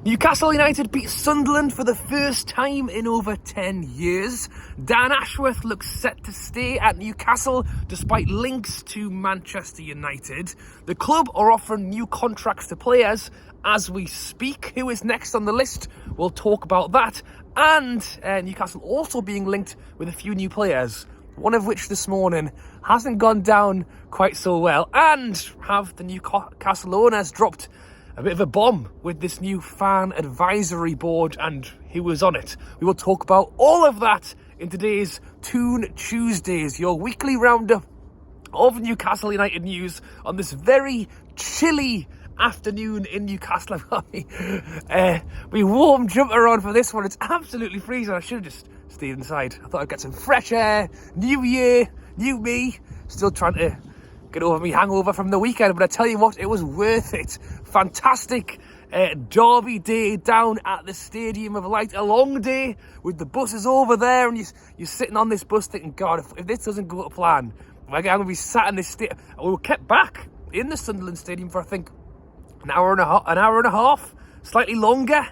Newcastle United beat Sunderland for the first time in over 10 years. Dan Ashworth looks set to stay at Newcastle despite links to Manchester United. The club are offering new contracts to players as we speak. Who is next on the list? We'll talk about that. And Newcastle also being linked with a few new players, one of which this morning hasn't gone down quite so well. And have the Newcastle owners dropped a bit of a bomb with this new fan advisory board and who was on it? We will talk about all of that in today's Toon Tuesdays, your weekly roundup of Newcastle United news on this very chilly afternoon in Newcastle. I've got my warm jumper on for this one. It's absolutely freezing. I should have just stayed inside. I thought I'd get some fresh air. New year, new me. Still trying to get over me hangover from the weekend, but I tell you what, it was worth it. Fantastic derby day down at the Stadium of Light. A long day with the buses over there, and you're sitting on this bus thinking, God, if this doesn't go to plan, I'm going to be sat in this stadium. We were kept back in the Sunderland Stadium for, I think, an hour and a half, slightly longer.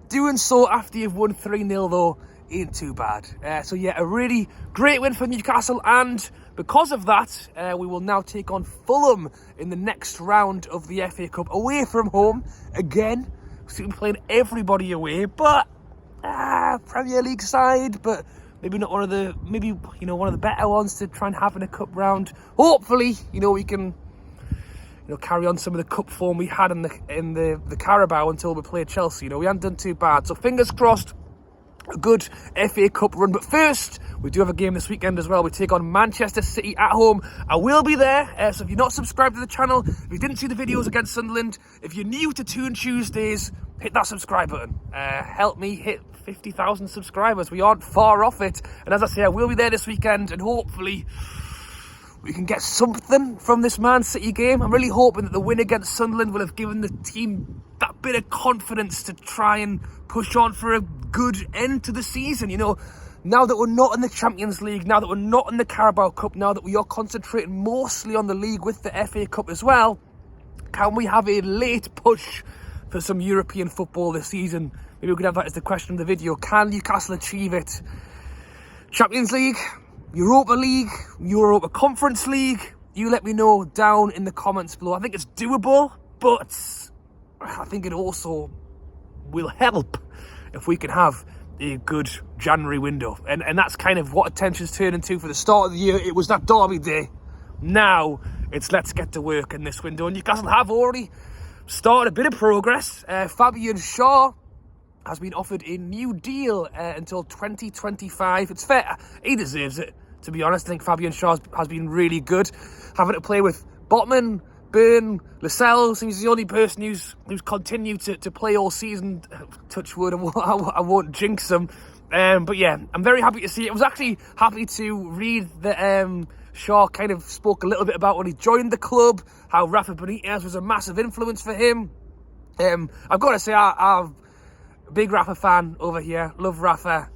Doing so after you've won 3-0 though ain't too bad. So yeah, a really great win for Newcastle, and because of that, we will now take on Fulham in the next round of the FA Cup, away from home again. So we're playing everybody away, but Premier League side, but maybe not one of the one of the better ones to try and have in a cup round. Hopefully, we can carry on some of the cup form we had in the Carabao until we played Chelsea. We hadn't done too bad, so fingers crossed. A good FA Cup run. But first, we do have a game this weekend as well. We take on Manchester City at home. I will be there, so if you're not subscribed to the channel, if you didn't see the videos against Sunderland, if you're new to Toon Tuesdays, hit that subscribe button. Help me hit 50,000 subscribers. We aren't far off it. And as I say, I will be there this weekend, and hopefully we can get something from this Man City game. I'm really hoping that the win against Sunderland will have given the team that bit of confidence to try and push on for a good end to the season. Now that we're not in the Champions League, now that we're not in the Carabao Cup, now that we are concentrating mostly on the league with the FA Cup as well, can we have a late push for some European football this season? Maybe we could have that as the question of the video. Can Newcastle achieve it? Champions League, Europa League, Europa Conference League? You let me know down in the comments below. I think it's doable, but I think it also will help if we can have a good January window. And that's kind of what attention's turning to. For the start of the year, it was that derby day. Now, it's let's get to work in this window. And Newcastle have already started a bit of progress. Fabian Schär has been offered a new deal until 2025. It's fair. He deserves it, to be honest. I think Fabian Schär has been really good. Having to play with Botman, Byrne, Lascelles, he's the only person who's continued to play all season. Touch wood, I won't jinx him. But yeah, I'm very happy to see it. I was actually happy to read that Schär kind of spoke a little bit about when he joined the club, how Rafa Benitez was a massive influence for him. I've got to say, I'm a big Rafa fan over here. Love Rafa.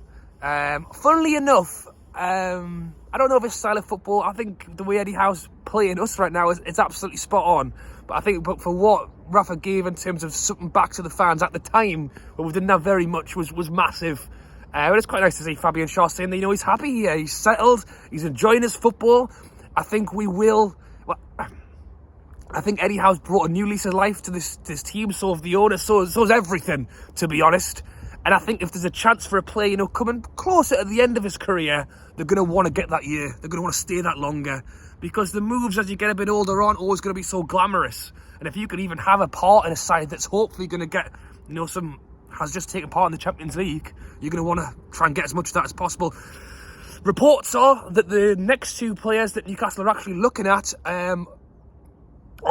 Funnily enough, I don't know if his style of football, I think the way Eddie Howe's playing us right now it's absolutely spot on. But I think for what Rafa gave in terms of something back to the fans at the time, when we didn't have very much, was massive. But it's quite nice to see Fabian Schär saying that, he's happy here, he's settled, he's enjoying his football. I think I think Eddie Howe's brought a new lease of life to this team, so have the owners, so's everything, to be honest. And I think if there's a chance for a player, coming closer at the end of his career, they're going to want to get that year. They're going to want to stay that longer. Because the moves as you get a bit older aren't always going to be so glamorous. And if you could even have a part in a side that's hopefully going to get, has just taken part in the Champions League, you're going to want to try and get as much of that as possible. Reports are that the next two players that Newcastle are actually looking at are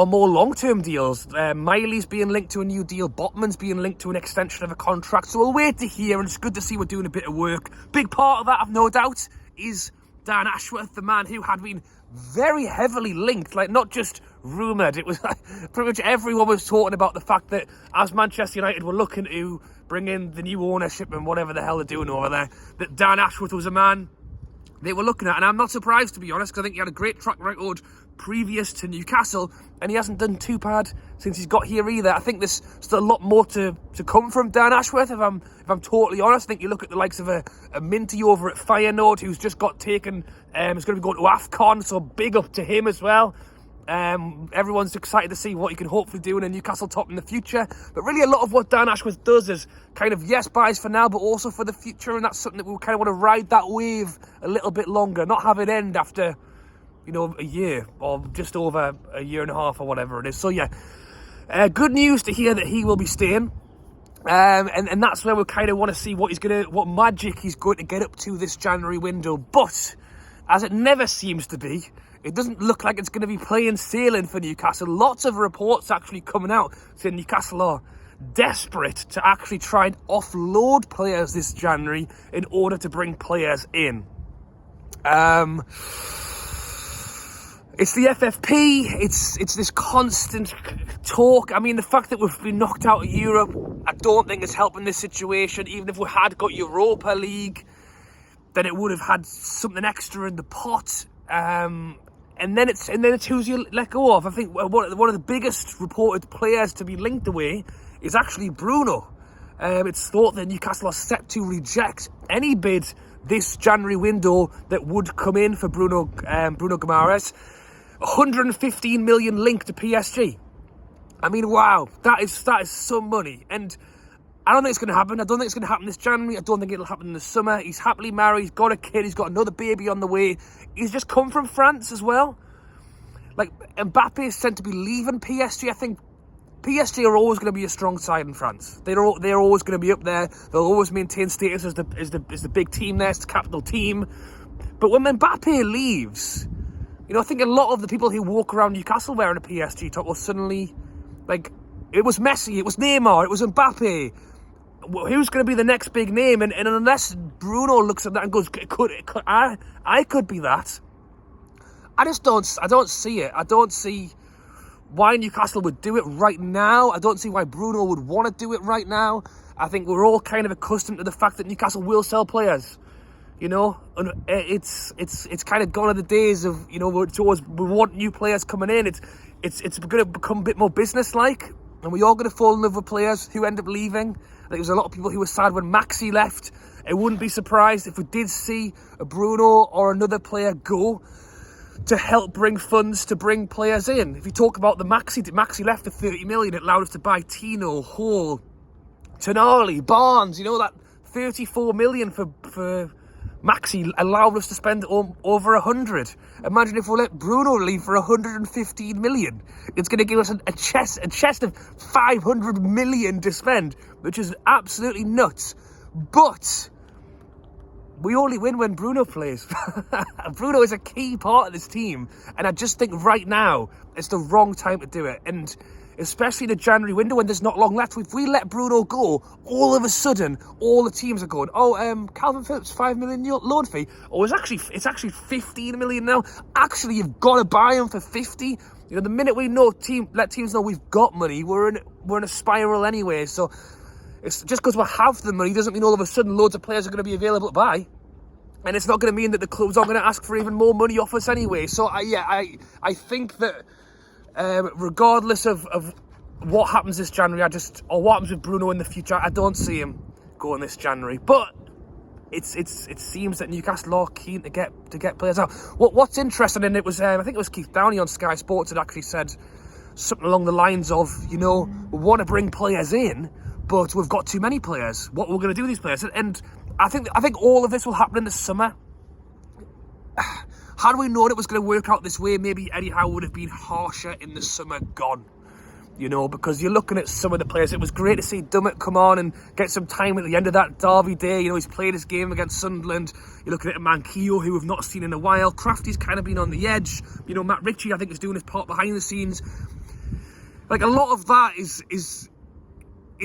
more long-term deals. Miley's being linked to a new deal. Botman's being linked to an extension of a contract. So we'll wait to hear, and it's good to see we're doing a bit of work. Big part of that, I've no doubt, is Dan Ashworth, the man who had been very heavily linked, like not just rumoured. It was like pretty much everyone was talking about the fact that as Manchester United were looking to bring in the new ownership and whatever the hell they're doing over there, that Dan Ashworth was a man they were looking at. And I'm not surprised, to be honest, because I think he had a great track record previous to Newcastle, and he hasn't done too bad since he's got here either. I think there's still a lot more to come from Dan Ashworth, if I'm totally honest. I think you look at the likes of a Minty over at Feyenoord, who's just got taken, is going to be going to AFCON, so big up to him as well. Everyone's excited to see what he can hopefully do in a Newcastle top in the future. But really, a lot of what Dan Ashworth does is kind of yes buys for now, but also for the future, and that's something that we kind of want to ride that wave a little bit longer, not have it end after, you know, a year or just over a year and a half or whatever it is. So yeah, good news to hear that he will be staying. And that's where we kind of want to see what magic he's going to get up to this January window. But as it never seems to be, it doesn't look like it's going to be plain sailing for Newcastle. Lots of reports actually coming out saying Newcastle are desperate to actually try and offload players this January in order to bring players in. It's the FFP, it's this constant talk. I mean, the fact that we've been knocked out of Europe, I don't think is helping this situation. Even if we had got Europa League, then it would have had something extra in the pot. And then it's who's you let go of. I think one of the biggest reported players to be linked away is actually Bruno. It's thought that Newcastle are set to reject any bid this January window that would come in for Bruno Guimaraes. 115 million linked to PSG. I mean, wow, that is some money. And I don't think it's going to happen. I don't think it's going to happen this January. I don't think it'll happen in the summer. He's happily married. He's got a kid. He's got another baby on the way. He's just come from France as well. Like, Mbappe is said to be leaving PSG. I think PSG are always going to be a strong side in France. They're always going to be up there. They'll always maintain status as the big team there. It's the capital team. But when Mbappe leaves, you know, I think a lot of the people who walk around Newcastle wearing a PSG top will suddenly, like, it was Messi, it was Neymar, it was Mbappe. Who's going to be the next big name? And unless Bruno looks at that and goes, I could be that. I don't see it. I don't see why Newcastle would do it right now. I don't see why Bruno would want to do it right now. I think we're all kind of accustomed to the fact that Newcastle will sell players. You know, and it's kind of gone of the days of, you know, we want new players coming in. It's going to become a bit more business-like, and we're all going to fall in love with players who end up leaving. I think there's a lot of people who were sad when Maxi left. I wouldn't be surprised if we did see a Bruno or another player go to help bring funds to bring players in. If you talk about the Maxi left for 30 million, it allowed us to buy Tino, Hall, Tonali, Barnes. You know, that 34 million for Maxi allowed us to spend over 100. Imagine if we let Bruno leave for 115 million. It's going to give us a chest of 500 million to spend, which is absolutely nuts. But we only win when Bruno plays. Bruno is a key part of this team, and I just think right now it's the wrong time to do it. And especially the January window when there's not long left. If we let Bruno go, all of a sudden, all the teams are going, Calvin Phillips, 5 million loan fee. Oh, it's actually 15 million now. Actually, you've got to buy him for 50. You know, the minute we let teams know we've got money, we're in a spiral anyway. So it's just because we have the money doesn't mean all of a sudden loads of players are going to be available to buy. And it's not going to mean that the clubs are going to ask for even more money off us anyway. So I think that regardless of what happens this January, or what happens with Bruno in the future, I don't see him going this January. But it seems that Newcastle are keen to get players out. What's interesting, and it was I think it was Keith Downey on Sky Sports that actually said something along the lines of, you know, we want to bring players in, but we've got too many players. What we're going to do with these players? And I think all of this will happen in the summer. Had we known it was going to work out this way, maybe Eddie Howe would have been harsher in the summer gone. You know, because you're looking at some of the players. It was great to see Dummett come on and get some time at the end of that derby day. You know, he's played his game against Sunderland. You're looking at a Manquillo who we've not seen in a while. Crafty's kind of been on the edge. You know, Matt Ritchie, I think, is doing his part behind the scenes. Like, a lot of that is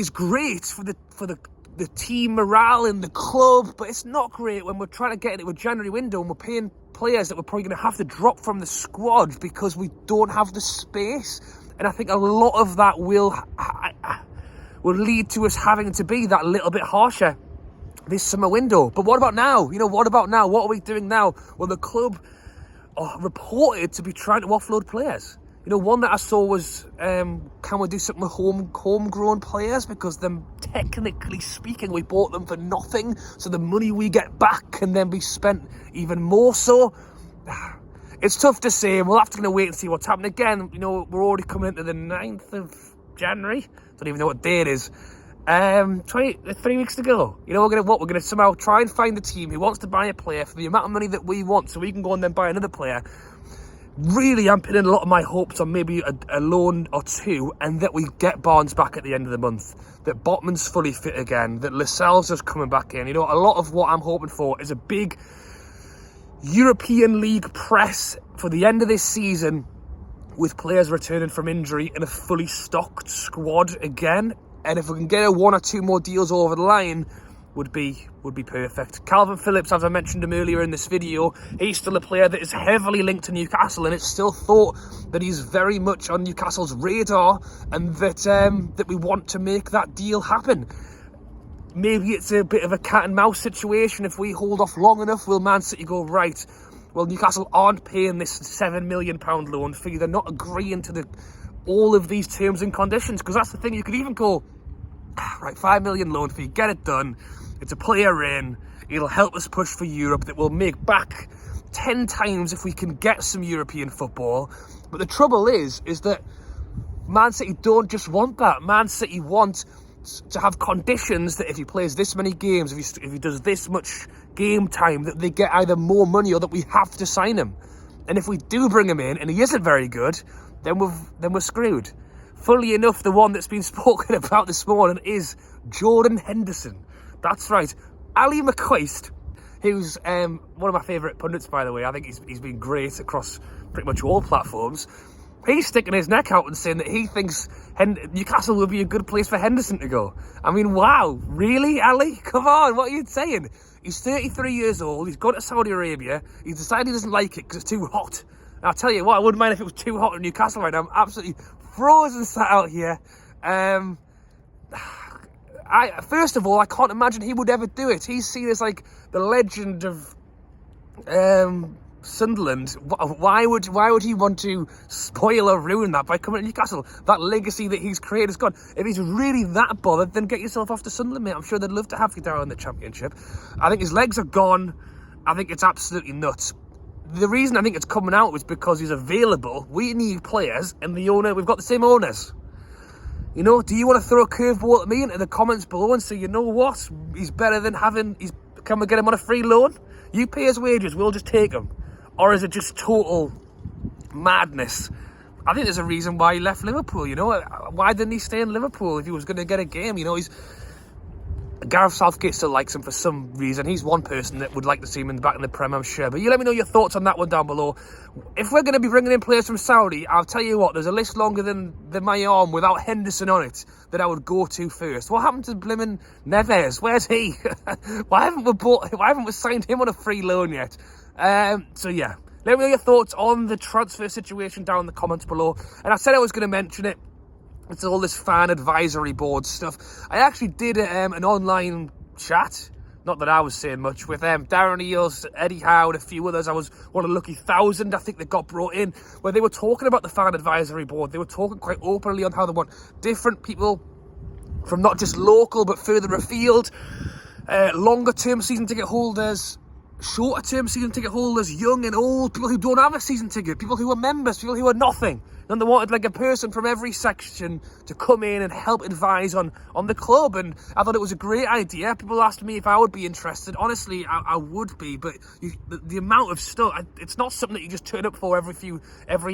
great for the team morale in the club, but it's not great when we're trying to get into a January window and we're paying players that we're probably going to have to drop from the squad because we don't have the space. And I think a lot of that will lead to us having to be that little bit harsher this summer window. But what about now? You know, what about now? What are we doing now? Well, the club are reported to be trying to offload players. You know, one that I saw was, can we do something with homegrown players? Because them, technically speaking, we bought them for nothing. So the money we get back can then be spent even more so. It's tough to say. We'll have to wait and see what's happening. Again, you know, we're already coming into the 9th of January. Don't even know what day it is. 3 weeks to go. You know, we're gonna somehow try and find the team who wants to buy a player for the amount of money that we want, so we can go and then buy another player. Really, I'm pinning a lot of my hopes on maybe a loan or two, and that we get Barnes back at the end of the month, that Botman's fully fit again, that Lascelles is coming back in. You know, a lot of what I'm hoping for is a big European League press for the end of this season, with players returning from injury and a fully stocked squad again. And if we can get one or two more deals over the line, would be perfect. Calvin Phillips, as I mentioned him earlier in this video, he's still a player that is heavily linked to Newcastle, and it's still thought that he's very much on Newcastle's radar, and that we want to make that deal happen. Maybe it's a bit of a cat and mouse situation. If we hold off long enough, will Man City go, right, well, Newcastle aren't paying this £7 million loan fee, they're not agreeing to all of these terms and conditions? Because that's the thing, you could even go, right, £5 million loan fee, get it done. It's a player in. It'll help us push for Europe, that we'll make back 10 times if we can get some European football. But the trouble is that Man City don't just want that. Man City want to have conditions that if he plays this many games, if he does this much game time, that they get either more money or that we have to sign him. And if we do bring him in and he isn't very good, then we're screwed. Funnily enough, the one that's been spoken about this morning is Jordan Henderson. That's right. Ali McCoist, who's one of my favourite pundits, by the way. I think he's been great across pretty much all platforms. He's sticking his neck out and saying that he thinks Newcastle would be a good place for Henderson to go. I mean, wow. Really, Ali? Come on, what are you saying? He's 33 years old. He's gone to Saudi Arabia. He's decided he doesn't like it because it's too hot. And I'll tell you what, I wouldn't mind if it was too hot in Newcastle right now. I'm absolutely frozen sat out here. First of all, I can't imagine he would ever do it. He's seen as like the legend of Sunderland. Why would he want to spoil or ruin that by coming to Newcastle? That legacy that he's created is gone. If he's really that bothered, then get yourself off to Sunderland, mate. I'm sure they'd love to have you down in the Championship. I think his legs are gone. I think it's absolutely nuts. The reason I think it's coming out is because he's available. We need players, and we've got the same owners. You know, do you want to throw a curveball at me into the comments below and say, you know what, he's better than can we get him on a free loan? You pay his wages, we'll just take him. Or is it just total madness? I think there's a reason why he left Liverpool, you know. Why didn't he stay in Liverpool if he was going to get a game? You know, Gareth Southgate still likes him for some reason. He's one person that would like to see him back in the Prem, I'm sure. But you let me know your thoughts on that one down below. If we're going to be bringing in players from Saudi, I'll tell you what, there's a list longer than my arm without Henderson on it that I would go to first. What happened to blimmin' Neves? Where's he? Why haven't we signed him on a free loan yet? So yeah, let me know your thoughts on the transfer situation down in the comments below. And I said I was going to mention it. It's all this fan advisory board stuff. I actually did an online chat, not that I was saying much, with Darren Eales, Eddie Howe, and a few others. I was one of the lucky 1,000, I think, that got brought in, where they were talking about the fan advisory board. They were talking quite openly on how they want different people from not just local, but further afield, longer-term season ticket holders, shorter-term season ticket holders, young and old, people who don't have a season ticket, people who are members, people who are nothing. And they wanted like a person from every section to come in and help advise on the club. And I thought it was a great idea. People asked me if I would be interested. Honestly, I would be. But the amount of stuff, it's not something that you just turn up for every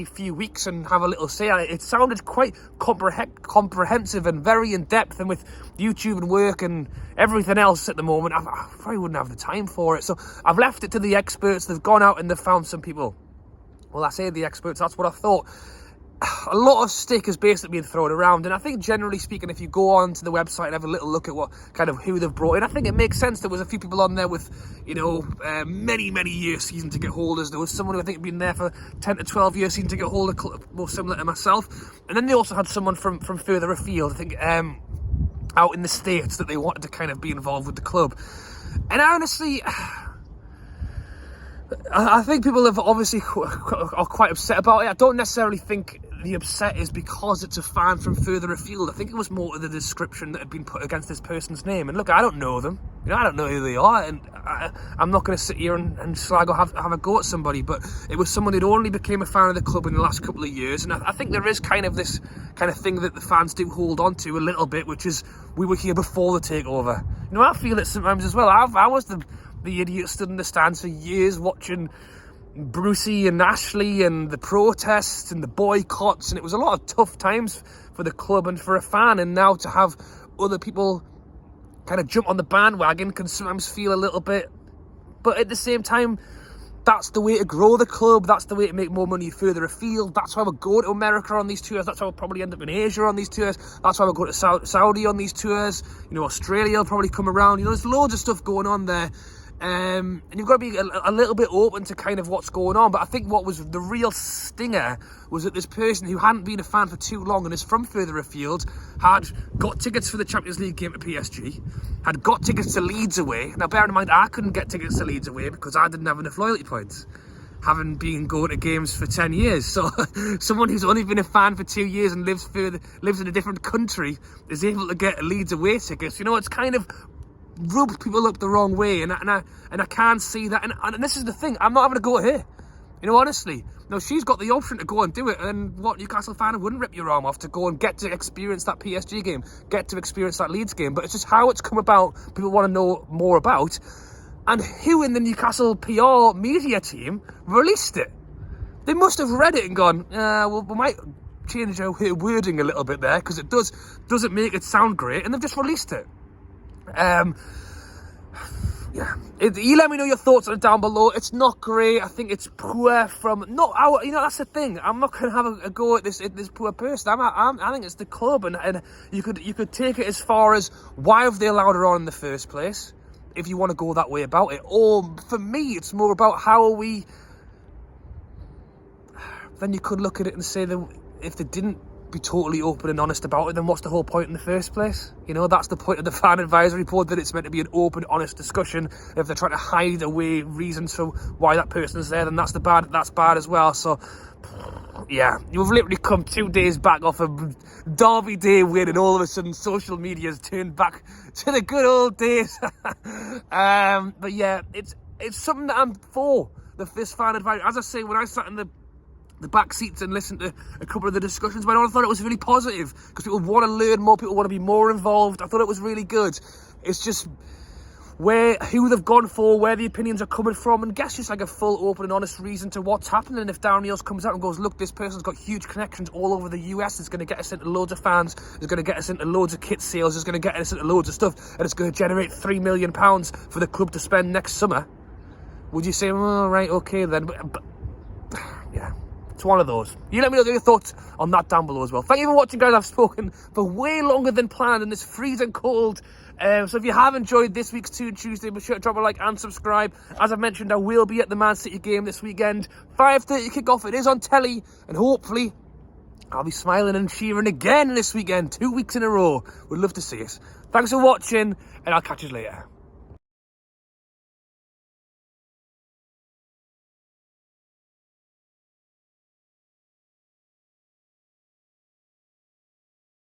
few weeks and have a little say. It sounded quite comprehensive and very in-depth. And with YouTube and work and everything else at the moment, I probably wouldn't have the time for it. So I've left it to the experts. They've gone out and they've found some people. Well, I say the experts, that's what I thought. A lot of stick has basically been thrown around, and I think generally speaking, if you go on to the website and have a little look at what kind of who they've brought in, I think it makes sense. There was a few people on there with, you know, many years season ticket holders. There was someone who I think had been there for 10 to 12 years season ticket holder, more similar to myself. And then they also had someone from further afield, I think out in the States, that they wanted to kind of be involved with the club. And honestly, I think people have obviously are quite upset about it. I don't necessarily think the upset is because it's a fan from further afield. I think it was more to the description that had been put against this person's name. And look, I don't know them. I don't know who they are, and I'm not going to sit here and slag or have a go at somebody. But it was someone who'd only became a fan of the club in the last couple of years, and I think there is kind of this kind of thing that the fans do hold on to a little bit, which is we were here before the takeover. I feel it sometimes as well. I was the idiot stood in the stands for years watching Brucey and Ashley and the protests and the boycotts, and it was a lot of tough times for the club and for a fan, and now to have other people kind of jump on the bandwagon can sometimes feel a little bit, but at the same time, that's the way to grow the club, that's the way to make more money further afield. That's why we'll go to America on these tours, that's why we'll probably end up in Asia on these tours, that's why we'll go to Saudi on these tours, Australia will probably come around, there's loads of stuff going on there. And you've got to be a little bit open to kind of what's going on. But I think what was the real stinger was that this person who hadn't been a fan for too long and is from further afield had got tickets for the Champions League game at PSG, had got tickets to Leeds away. Now, bear in mind, I couldn't get tickets to Leeds away because I didn't have enough loyalty points, having been going to games for 10 years. So someone who's only been a fan for 2 years and lives in a different country is able to get Leeds away tickets. It's kind of rubbed people up the wrong way, and I can't see that. And this is the thing, I'm not having to go here. Honestly. No, she's got the option to go and do it, and what Newcastle fan wouldn't rip your arm off to go and get to experience that PSG game, get to experience that Leeds game. But it's just how it's come about, people want to know more about, and who in the Newcastle PR media team released it. They must have read it and gone, well, we might change our wording a little bit there, because it doesn't make it sound great, and they've just released it. Yeah, you let me know your thoughts on it down below. It's not great. I think it's poor from not our. That's the thing. I'm not going to have a go at this poor person. I think it's the club, and you could take it as far as why have they allowed her on in the first place, if you want to go that way about it. Or for me, it's more about how are we. Then you could look at it and say that if they didn't be totally open and honest about it, then what's the whole point in the first place? That's the point of the fan advisory board, that it's meant to be an open, honest discussion. If they're trying to hide away reasons for why that person's there, then that's bad as well. So yeah, you've literally come 2 days back off a Derby Day win, and all of a sudden social media's turned back to the good old days. But yeah, it's something that I'm for, this fan advisory. As I say, when I sat in the back seats and listened to a couple of the discussions, but I thought it was really positive, because people want to learn more, people want to be more involved. I thought it was really good. It's just who they've gone for, where the opinions are coming from, and guess just like a full, open and honest reason to what's happening. And if Darren Eales comes out and goes, look, this person's got huge connections all over the US, it's going to get us into loads of fans, it's going to get us into loads of kit sales, it's going to get us into loads of stuff, and it's going to generate £3 million for the club to spend next summer, would you say, oh, right, okay then? But yeah. It's one of those. You let me know your thoughts on that down below as well. Thank you for watching, guys. I've spoken for way longer than planned in this freezing cold. So if you have enjoyed this week's Tune Tuesday, be sure to drop a like and subscribe. As I've mentioned, I will be at the Man City game this weekend. 5:30 kickoff. It is on telly, and hopefully I'll be smiling and cheering again this weekend. 2 weeks in a row. We'd love to see us. Thanks for watching, and I'll catch you later.